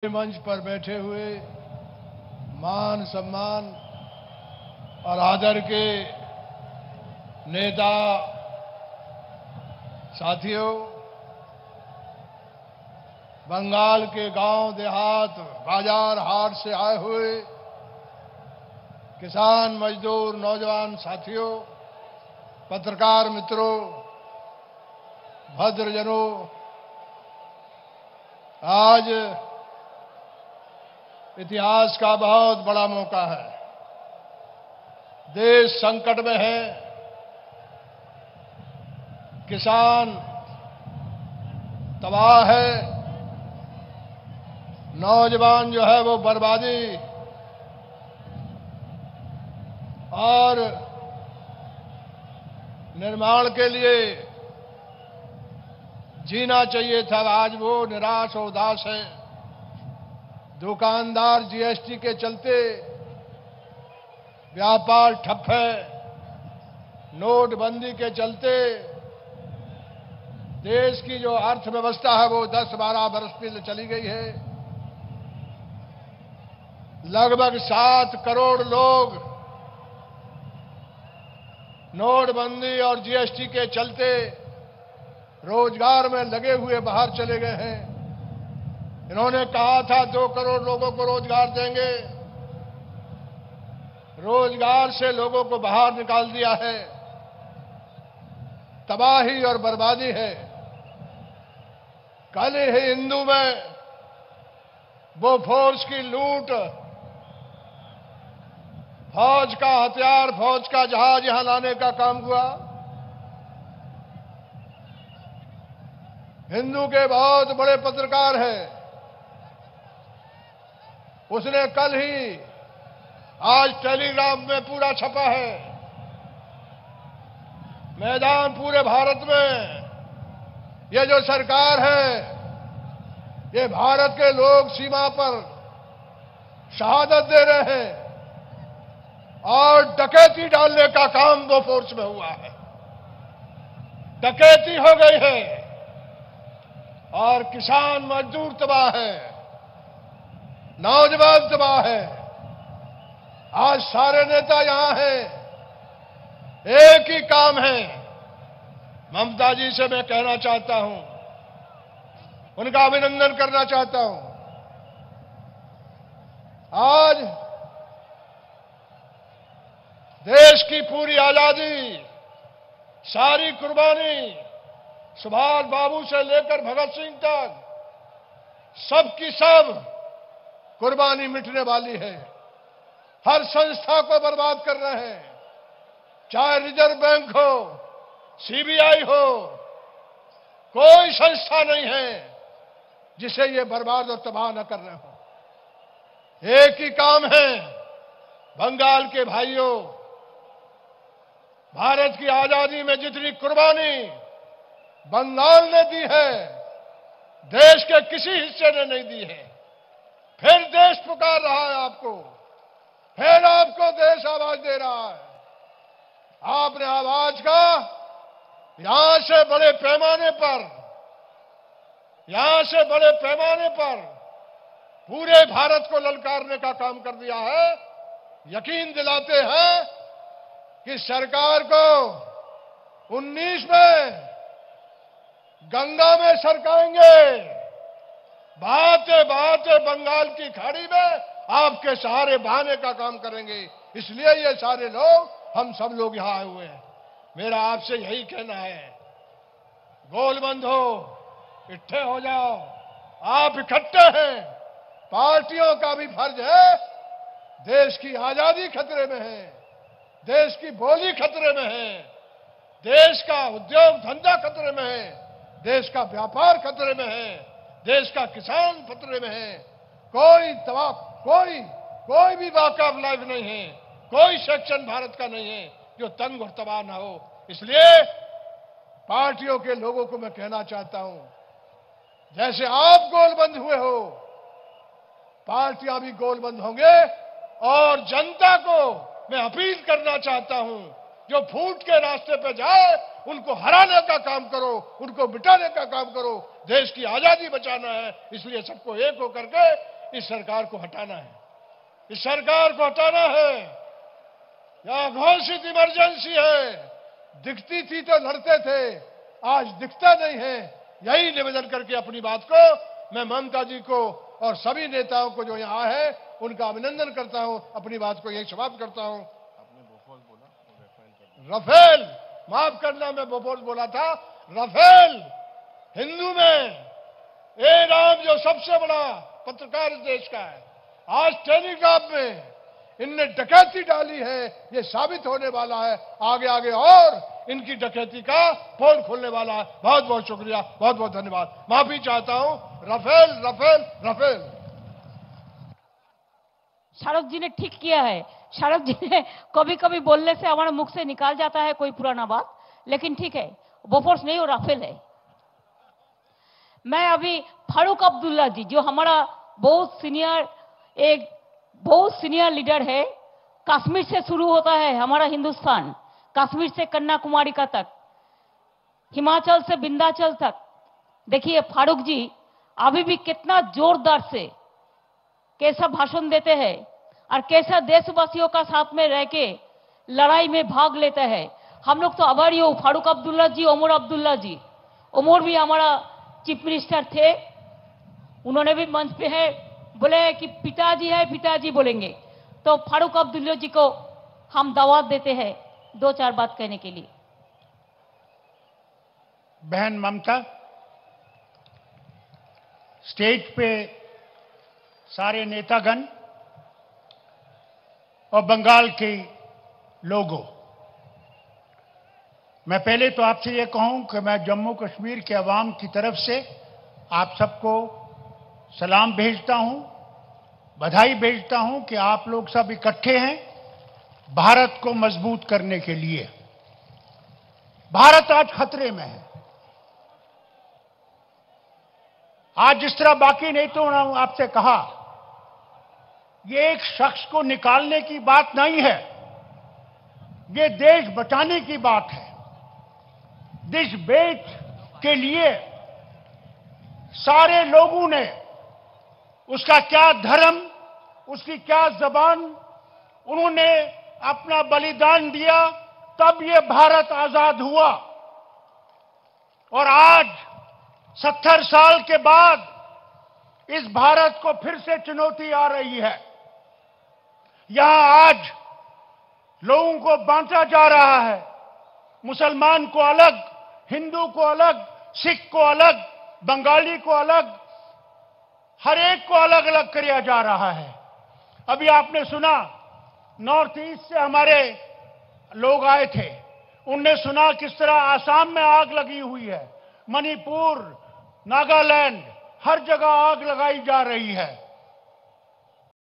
मंच पर बैठे हुए मान सम्मान और आदर के नेता साथियों, बंगाल के गांव देहात बाजार हाट से आए हुए किसान मजदूर नौजवान साथियों, पत्रकार मित्रों, भद्रजनों, आज इतिहास का बहुत बड़ा मौका है। देश संकट में है, किसान तबाह है, नौजवान जो है वो बर्बादी और निर्माण के लिए जीना चाहिए था, आज वो निराश और उदास है। दुकानदार जीएसटी के चलते व्यापार ठप है, नोटबंदी के चलते देश की जो अर्थव्यवस्था है वो 10-12 बरस पहले चली गई है। लगभग 7 करोड़ लोग नोटबंदी और जीएसटी के चलते रोजगार में लगे हुए बाहर चले गए हैं। इन्होंने कहा था 2 करोड़ लोगों को रोजगार देंगे, रोजगार से लोगों को बाहर निकाल दिया है। तबाही और बर्बादी है। कल ही हिंदू में बोफोर्स की लूट, फौज का हथियार, फौज का जहाज यहां लाने का काम हुआ। हिंदू के बहुत बड़े पत्रकार हैं, उसने कल ही आज टेलीग्राफ में पूरा छपा है। मैदान पूरे भारत में ये जो सरकार है, ये भारत के लोग सीमा पर शहादत दे रहे हैं और डकैती डालने का काम बोफोर्स में हुआ है। डकैती हो गई है और किसान मजदूर तबाह है, नौजवान तबाह है। आज सारे नेता यहां हैं, एक ही काम है। ममता जी से मैं कहना चाहता हूं, उनका अभिनंदन करना चाहता हूं। आज देश की पूरी आजादी, सारी कुर्बानी, सुभाष बाबू से लेकर भगत सिंह तक सबकी सब कुर्बानी मिटने वाली है। हर संस्था को बर्बाद कर रहे हैं, चाहे रिजर्व बैंक हो, सीबीआई हो, कोई संस्था नहीं है जिसे ये बर्बाद और तबाह न कर रहे हो। एक ही काम है, बंगाल के भाइयों, भारत की आजादी में जितनी कुर्बानी बंगाल ने दी है, देश के किसी हिस्से ने नहीं दी है। फिर देश पुकार रहा है आपको, फिर आपको देश आवाज दे रहा है। आपने आवाज का यहां से बड़े पैमाने पर पूरे भारत को ललकारने का काम कर दिया है। यकीन दिलाते हैं कि सरकार को 19 में गंगा में सरकाएंगे, बहाते बहाते बंगाल की खाड़ी में आपके सहारे बहाने का काम करेंगे। इसलिए ये सारे लोग, हम सब लोग यहां आए हुए हैं। मेरा आपसे यही कहना है, गोलबंद हो, इकट्ठे हो जाओ। आप इकट्ठे हैं, पार्टियों का भी फर्ज है। देश की आजादी खतरे में है, देश की बोली खतरे में है, देश का उद्योग धंधा खतरे में है, देश का व्यापार खतरे में है, देश का किसान खतरे में है। कोई भी वॉक ऑफ लाइफ नहीं है, कोई सेक्शन भारत का नहीं है जो तंग और तबाह ना हो। इसलिए पार्टियों के लोगों को मैं कहना चाहता हूं, जैसे आप गोलबंद हुए हो, पार्टियां भी गोलबंद होंगे। और जनता को मैं अपील करना चाहता हूं, जो फूट के रास्ते पे जाए उनको हराने का काम करो, उनको मिटाने का काम करो। देश की आजादी बचाना है, इसलिए सबको एक होकर के इस सरकार को हटाना है, इस सरकार को हटाना है। यह घोषित इमरजेंसी है। दिखती थी तो लड़ते थे, आज दिखता नहीं है। यही निवेदन करके अपनी बात को मैं ममता जी को और सभी नेताओं को जो यहाँ है उनका अभिनंदन करता हूं। अपनी बात को यही समाप्त करता हूं। आपने बोफोर्स बोला, राफेल, माफ करना, मैं बोफोर्स बोला था। राफेल हिंदू में ए राम जो सबसे बड़ा पत्रकार इस देश का है, आज टेलीग्राफ में इनने डकैती डाली है, ये साबित होने वाला है। आगे आगे और इनकी डकैती का पोल खोलने वाला है। बहुत बहुत शुक्रिया, बहुत बहुत धन्यवाद। माफी चाहता हूं। Rafale Rafale Rafale. Shahrukh ji ने ठीक किया है। शाहरुख जी ने कभी कभी बोलने से हमारे मुख से निकाल जाता है कोई पुराना बात, लेकिन ठीक है, बोफोर्स नहीं, वो राफेल है। मैं अभी फारूक अब्दुल्ला जी, जो हमारा बहुत सीनियर लीडर है, कश्मीर से शुरू होता है हमारा हिंदुस्तान, कश्मीर से कन्याकुमारी का तक, हिमाचल से विंध्याचल तक। देखिए फारूक जी अभी भी कितना जोरदार से कैसा भाषण देते हैं और कैसा देशवासियों का साथ में रह के लड़ाई में भाग लेते हैं। हम लोग तो आभारी हो फारूक अब्दुल्ला जी, उमर अब्दुल्ला जी। उमर भी हमारा चीफ मिनिस्टर थे, उन्होंने भी मंच पे है बोले कि पिताजी है, पिताजी बोलेंगे। तो फारूक अब्दुल्ला जी को हम दावत देते हैं दो चार बात कहने के लिए। बहन ममता, स्टेज पे सारे नेतागण और बंगाल के लोगों, मैं पहले तो आपसे ये कहूं कि मैं जम्मू कश्मीर के अवाम की तरफ से आप सबको सलाम भेजता हूं, बधाई भेजता हूं कि आप लोग सब इकट्ठे हैं भारत को मजबूत करने के लिए। भारत आज खतरे में है। आज जिस तरह बाकी नेताओं ने आपसे कहा, ये एक शख्स को निकालने की बात नहीं है, ये देश बचाने की बात है। देश बेच के लिए सारे लोगों ने, उसका क्या धर्म, उसकी क्या जबान, उन्होंने अपना बलिदान दिया, तब ये भारत आजाद हुआ। और आज 70 साल के बाद इस भारत को फिर से चुनौती आ रही है। यहां आज लोगों को बांटा जा रहा है, मुसलमान को अलग, हिंदू को अलग, सिख को अलग, बंगाली को अलग, हर एक को अलग अलग किया जा रहा है। अभी आपने सुना नॉर्थ ईस्ट से हमारे लोग आए थे, उनने सुना किस तरह आसाम में आग लगी हुई है, मणिपुर, नागालैंड, हर जगह आग लगाई जा रही है।